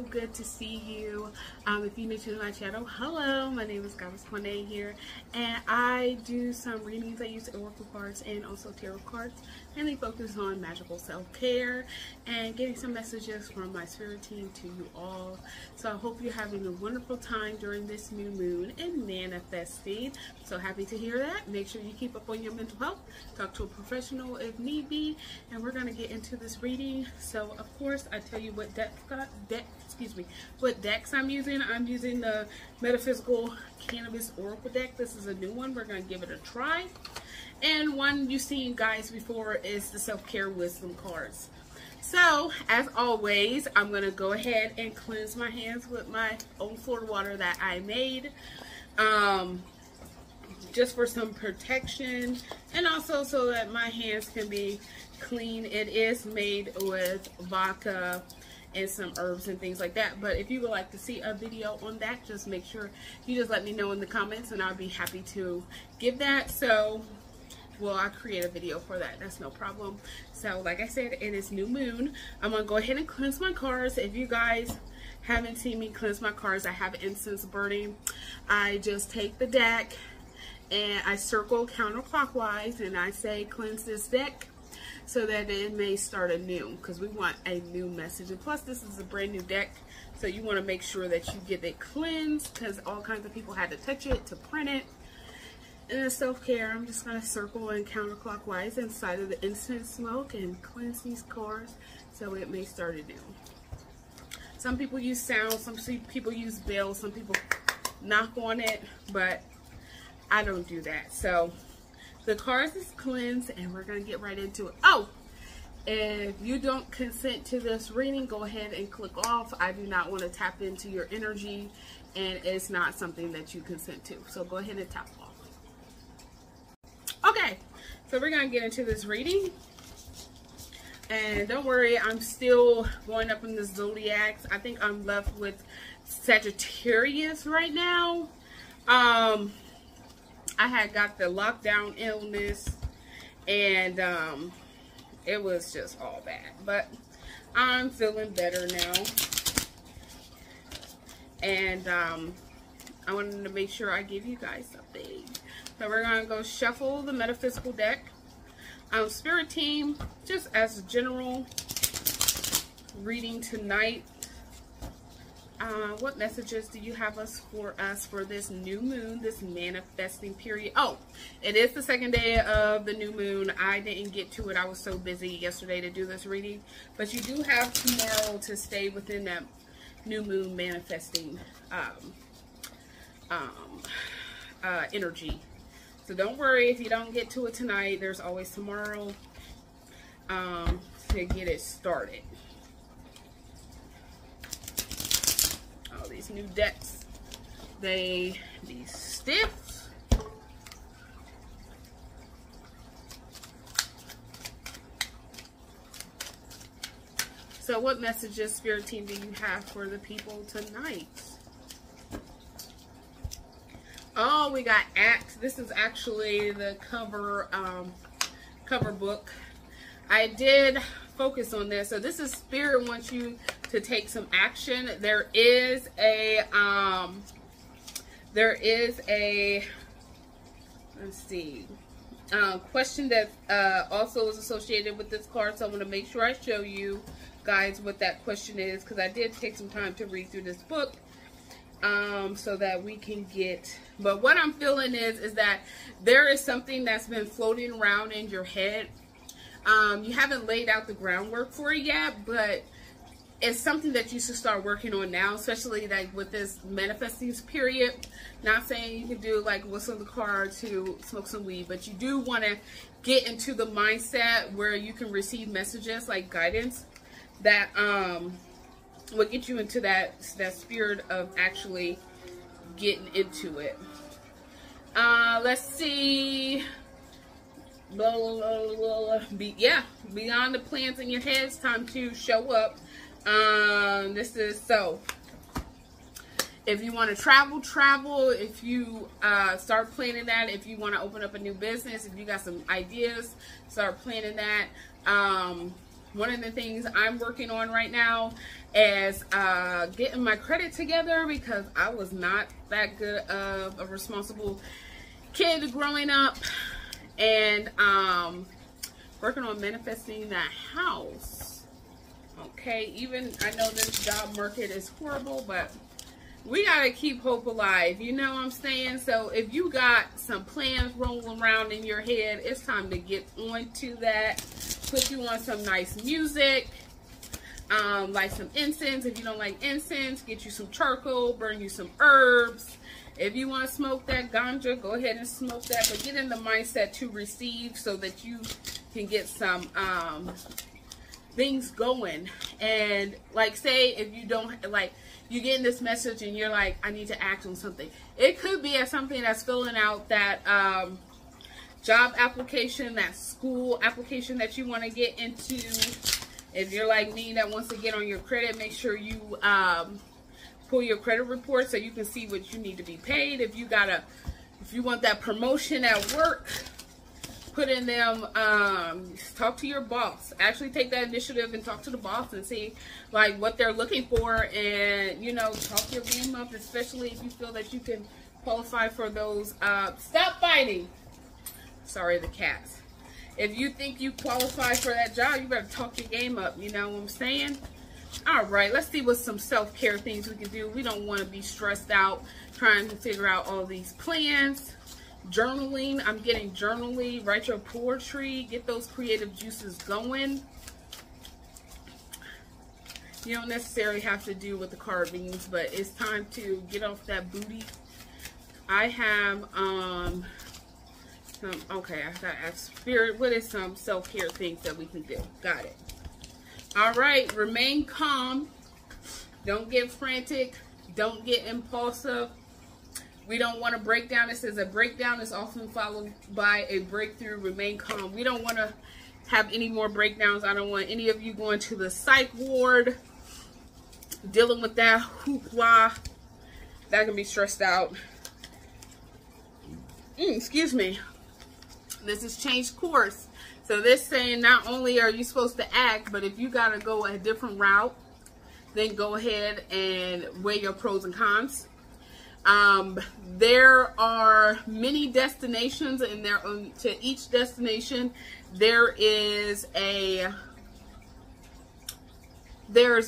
good to see you. If you're new to my channel, hello, my name is Goddess Monet here, and I do some readings. I use oracle cards and also tarot cards, mainly focus on magical self-care and getting some messages from my spirit team to you all. So I hope you're having a wonderful time during this new moon and manifesting. So happy to hear that. Make sure you keep up on your mental health, talk to a professional if need be, and we're going to get into this reading. So of course I tell you what decks I'm using. I'm using the Metaphysical Cannabis Oracle deck. This is a new one. We're going to give it a try. And one you've seen guys before is the Self-Care Wisdom cards. So as always, I'm going to go ahead and cleanse my hands with my own Florida water that I made. Just for some protection and also so that my hands can be clean. It is made with vodka and some herbs and things like that, but if you would like to see a video on that, just make sure you just let me know in the comments and I'll be happy to give that. So well, I'll create a video for that, that's no problem. So like I said, it is new moon. I'm gonna go ahead and cleanse my cards. If you guys haven't seen me cleanse my cards, I have incense burning. I just take the deck and I circle counterclockwise and I say cleanse this deck so that it may start anew, because we want a new message. And plus this is a brand new deck, so you want to make sure that you get it cleansed, because all kinds of people had to touch it to print it. And in self-care, I'm just going to circle and counterclockwise inside of the incense smoke and cleanse these cards so it may start anew. Some people use sound, some people use bells, some people knock on it, but I don't do that. So the cards is cleansed and we're going to get right into it. Oh, if you don't consent to this reading, go ahead and click off. I do not want to tap into your energy and it's not something that you consent to. So go ahead and tap off. Okay, so we're going to get into this reading. And don't worry, I'm still going up in the zodiacs. I think I'm left with Sagittarius right now. I had got the lockdown illness and it was just all bad, but I'm feeling better now. And I wanted to make sure I give you guys something. So we're going to go shuffle the Metaphysical deck. Spirit team, just as a general reading tonight, what messages do you have for us for this new moon, this manifesting period? Oh, it is the second day of the new moon. I didn't get to it. I was so busy yesterday to do this reading. But you do have tomorrow to stay within that new moon manifesting energy. So don't worry if you don't get to it tonight. There's always tomorrow to get it started. These new decks, they be stiff. So what messages, Spirit Team, do you have for the people tonight? Oh, we got Act. This is actually the cover book. I did focus on this. So this is Spirit wants you to take some action. There is a let's see, question that also is associated with this card. So I want to make sure I show you guys what that question is, because I did take some time to read through this book so that we can get, but what I'm feeling is that there is something that's been floating around in your head. You haven't laid out the groundwork for it yet, but it's something that you should start working on now, especially like with this manifesting period. Not saying you can do like what's on the card to smoke some weed, but you do want to get into the mindset where you can receive messages like guidance that will get you into that spirit of actually getting into it. Let's see. Blah, blah, blah, blah. Yeah, beyond the plans in your head, it's time to show up. This is so. If you want to travel. If you start planning that. If you want to open up a new business. If you got some ideas, start planning that. One of the things I'm working on right now as getting my credit together, because I was not that good of a responsible kid growing up, and working on manifesting that house. Okay, even I know this job market is horrible, but we gotta keep hope alive, you know what I'm saying? So if you got some plans rolling around in your head, it's time to get on to that. Put you on some nice music, like some incense. If you don't like incense, get you some charcoal, burn you some herbs. If you want to smoke that ganja, go ahead and smoke that, but get in the mindset to receive so that you can get some things going. And like, say if you don't, like, you getting this message and you're like, I need to act on something. It could be as something that's filling out that job application, that school application that you want to get into. If you're like me that wants to get on your credit, make sure you pull your credit report so you can see what you need to be paid. If you want that promotion at work, put in them, talk to your boss. Actually take that initiative and talk to the boss and see like what they're looking for, and you know, talk your game up, especially if you feel that you can qualify for those. Stop fighting. Sorry, the cats. If you think you qualify for that job, you better talk your game up, you know what I'm saying? All right, let's see what some self-care things we can do. We don't want to be stressed out trying to figure out all these plans. Journaling, I'm getting journaling. Write your poetry, get those creative juices going. You don't necessarily have to do with the carvings, but it's time to get off that booty. I have okay, I gotta ask Spirit, what is some self-care things that we can do? Got it. All right, remain calm. Don't get frantic. Don't get impulsive. We don't want to break down. It says a breakdown is often followed by a breakthrough. Remain calm. We don't want to have any more breakdowns. I don't want any of you going to the psych ward, dealing with that hoopla. That can be stressed out. Excuse me. This is change course. So this saying not only are you supposed to act, but if you got to go a different route, then go ahead and weigh your pros and cons. There are many destinations, and to each destination there's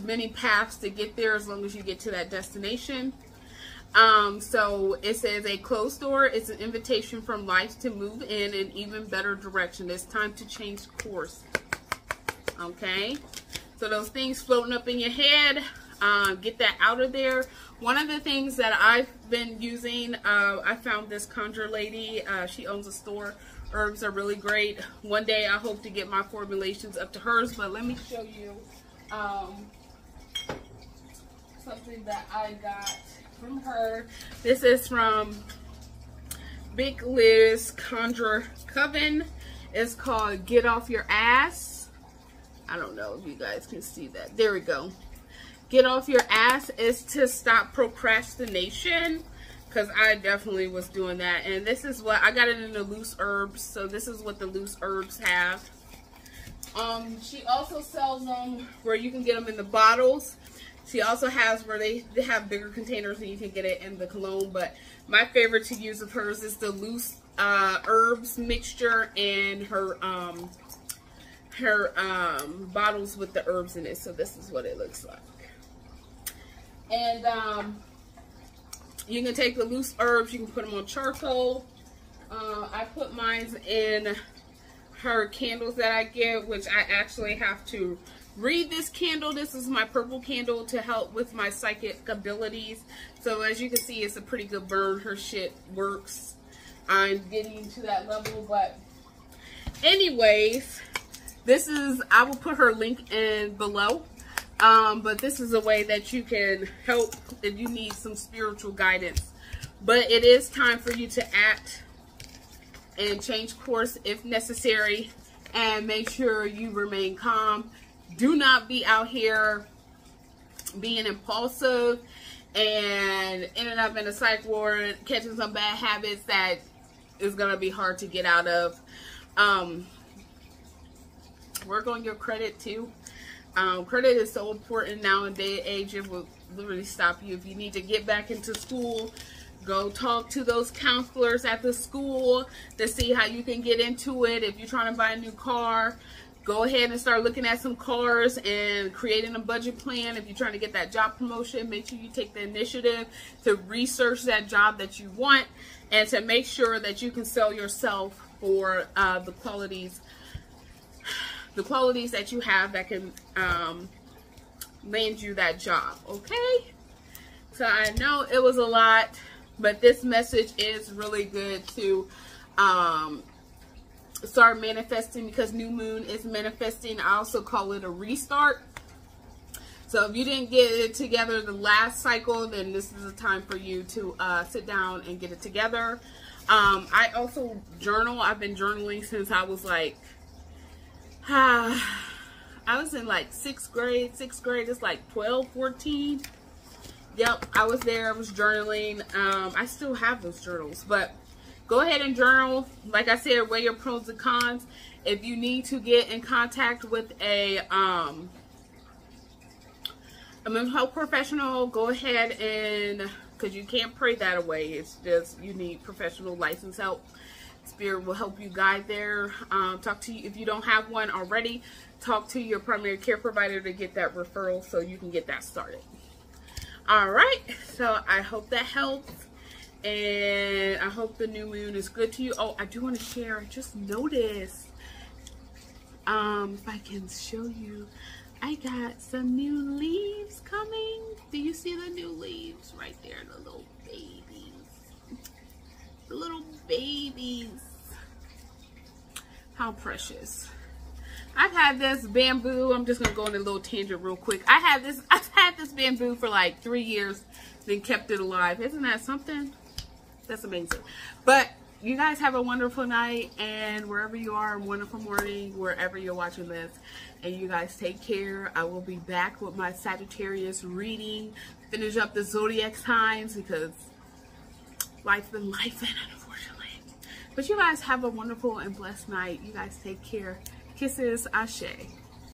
many paths to get there as long as you get to that destination. So it says a closed door is an invitation from life to move in an even better direction. It's time to change course. Okay, so those things floating up in your head, get that out of there. One of the things that I've been using, I found this conjure lady. She owns a store. Herbs are really great. One day I hope to get my formulations up to hers, but let me show you something that I got from her. This is from Big Liz Conjure Coven. It's called Get Off Your Ass. I don't know if you guys can see that. There we go. Get off your ass is to stop procrastination, because I definitely was doing that. And this is what I got it in the loose herbs, so this is what the loose herbs have. She also sells them where you can get them in the bottles. She also has where they have bigger containers and you can get it in the cologne. But my favorite to use of hers is the loose herbs mixture and her bottles with the herbs in it. So this is what it looks like. And you can take the loose herbs, you can put them on charcoal. I put mine in her candles that I get, which I actually have to read this candle. This is my purple candle to help with my psychic abilities. So as you can see, it's a pretty good burn. Her shit works. I'm getting to that level, but anyways, I will put her link in below. But this is a way that you can help if you need some spiritual guidance. But it is time for you to act and change course if necessary, and make sure you remain calm. Do not be out here being impulsive and ending up in a psych ward, catching some bad habits that is going to be hard to get out of. Work on your credit too. Credit is so important now in day and age. It will literally stop you. If you need to get back into school, go talk to those counselors at the school to see how you can get into it. If you're trying to buy a new car, go ahead and start looking at some cars and creating a budget plan. If you're trying to get that job promotion, make sure you take the initiative to research that job that you want and to make sure that you can sell yourself for the qualities that you have that can land you that job. Okay, so I know it was a lot, but this message is really good to start manifesting, because new moon is manifesting. I also call it a restart. So if you didn't get it together the last cycle, then this is a time for you to sit down and get it together. I also journal. I've been journaling since I was like, I was in like 6th grade. 6th grade is like 12, 14. Yep, I was there. I was journaling. I still have those journals, but go ahead and journal. Like I said, weigh your pros and cons. If you need to get in contact with a mental health professional, go ahead and, because you can't pray that away. It's just, you need professional license help. Spirit will help you guide there. Talk to you, if you don't have one already, talk to your primary care provider to get that referral so you can get that started. All right, so I hope that helps, and I hope the new moon is good to you. Oh, I do want to share, I just noticed, if I can show you, I got some new leaves coming. Do you see the new leaves right there? The little babies. The little babies. How precious. I've had this bamboo. I'm just going to go on a little tangent real quick. I've had this bamboo for like 3 years, then kept it alive. Isn't that something? That's amazing. But you guys have a wonderful night, and wherever you are, a wonderful morning, wherever you're watching this. And you guys take care. I will be back with my Sagittarius reading, finish up the zodiac signs, because life's been life, unfortunately. But you guys have a wonderful and blessed night. You guys take care. Kisses, ashe.